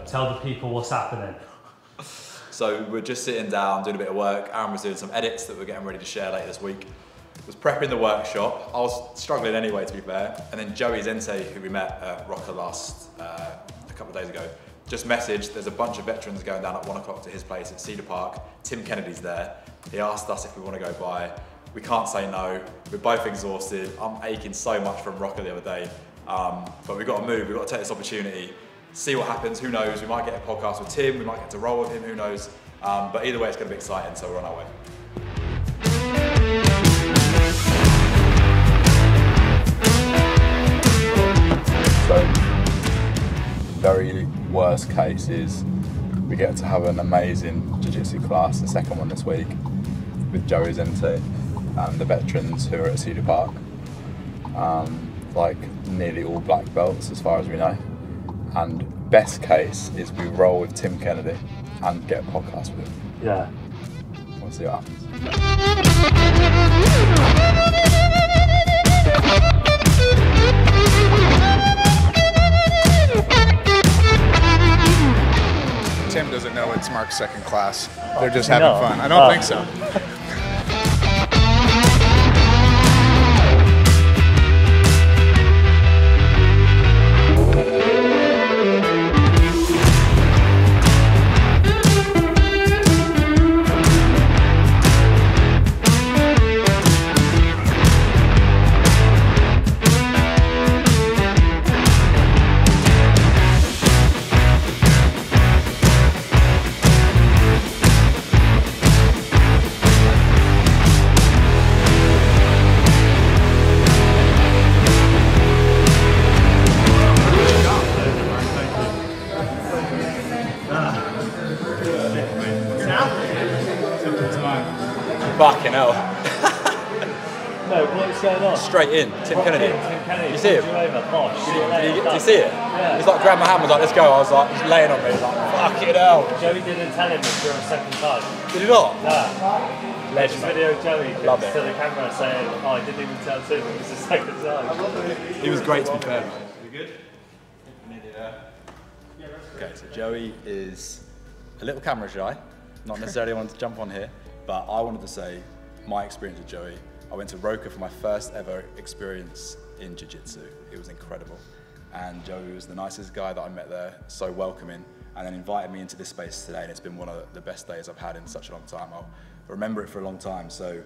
tell the people what's happening. So we're just sitting down, doing a bit of work. Aaron was doing some edits that we're getting ready to share later this week. Was prepping the workshop. I was struggling anyway, to be fair. And then Joey Zente, who we met at Rocker a couple of days ago, just messaged, there's a bunch of veterans going down at 1 o'clock to his place at Cedar Park. Tim Kennedy's there. He asked us if we want to go by. We can't say no. We're both exhausted. I'm aching so much from Rocker the other day. But we've got to move. We've got to take this opportunity, see what happens. Who knows? We might get a podcast with Tim. We might get to roll with him. Who knows? But either way, it's going to be exciting. So we're on our way. So, very worst case is we get to have an amazing Jiu-Jitsu class, the second one this week, with Joey Zente and the veterans who are at Cedar Park. Like nearly all black belts as far as we know. And best case is we roll with Tim Kennedy and get a podcast with him. Yeah. We'll see what happens. Tim doesn't know it's Mark's second class. They're just having fun. I don't think so. Fucking hell. No, what's going on? Straight in, Tim Kennedy. Tim Kennedy. You see him? Did Did you see it? Yeah. He's like, grabbed my hand, was like, let's go. I was like, he's laying on me, he's like, fucking hell. Joey didn't tell him if you're a second time. Did he not? No. Legend. Video Joey Love to the camera saying, oh, I didn't even tell Tim, it was the second time. He was great, to be fair. You good? Okay, so Joey is a little camera shy, not necessarily wanting to jump on here, but I wanted to say my experience with Joey. I went to Roker for my first ever experience in Jiu-Jitsu. It was incredible. And Joey was the nicest guy that I met there, so welcoming, and then invited me into this space today, and it's been one of the best days I've had in such a long time. I'll remember it for a long time, so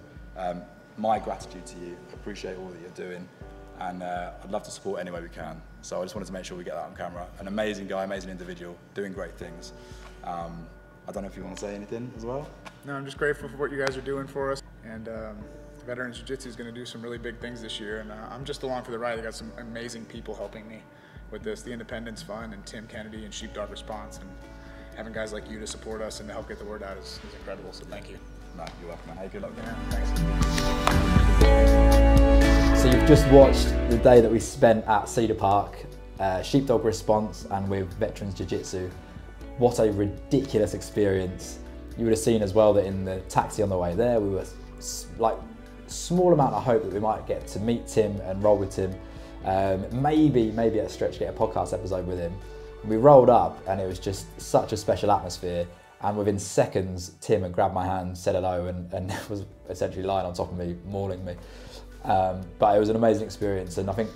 my gratitude to you. I appreciate all that you're doing, and I'd love to support any way we can. So I just wanted to make sure we get that on camera. An amazing guy, amazing individual, doing great things. I don't know if you want to say anything as well? No, I'm just grateful for what you guys are doing for us. And Veterans Jiu-Jitsu is going to do some really big things this year. And I'm just along for the ride. I got some amazing people helping me with this. The Independence Fund and Tim Kennedy and Sheepdog Response. And having guys like you to support us and to help get the word out is incredible. So thank you. No, you're welcome, man. Hey, good luck. Thanks. So you've just watched the day that we spent at Cedar Park, Sheepdog Response and with Veterans Jiu-Jitsu. What a ridiculous experience. You would have seen as well that in the taxi on the way there, we were like small amount of hope that we might get to meet Tim and roll with Tim. Maybe at a stretch get a podcast episode with him. We rolled up and it was just such a special atmosphere. And within seconds, Tim had grabbed my hand, said hello, and was essentially lying on top of me, mauling me. But it was an amazing experience. And I think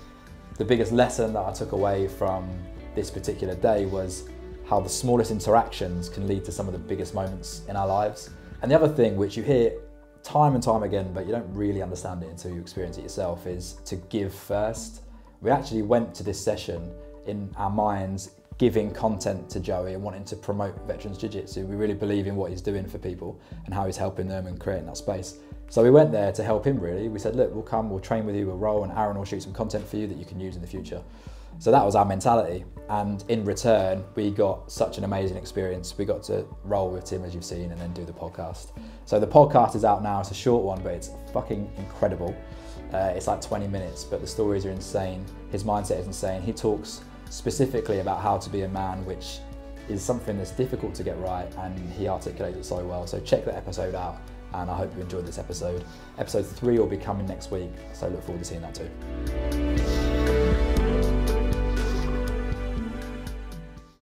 the biggest lesson that I took away from this particular day was how the smallest interactions can lead to some of the biggest moments in our lives. And the other thing, which you hear time and time again, but you don't really understand it until you experience it yourself, is to give first. We actually went to this session in our minds giving content to Joey and wanting to promote Veterans Jiu-Jitsu. We really believe in what he's doing for people and how he's helping them and creating that space. So we went there to help him really. We said, look, we'll come, we'll train with you, we'll roll, and Aaron will shoot some content for you that you can use in the future. So that was our mentality. And in return, we got such an amazing experience. We got to roll with Tim, as you've seen, and then do the podcast. So the podcast is out now. It's a short one, but it's fucking incredible. It's like 20 minutes, but the stories are insane. His mindset is insane. He talks specifically about how to be a man, which is something that's difficult to get right, and he articulates it so well. So check that episode out, and I hope you enjoyed this episode. Episode 3 will be coming next week, so look forward to seeing that too.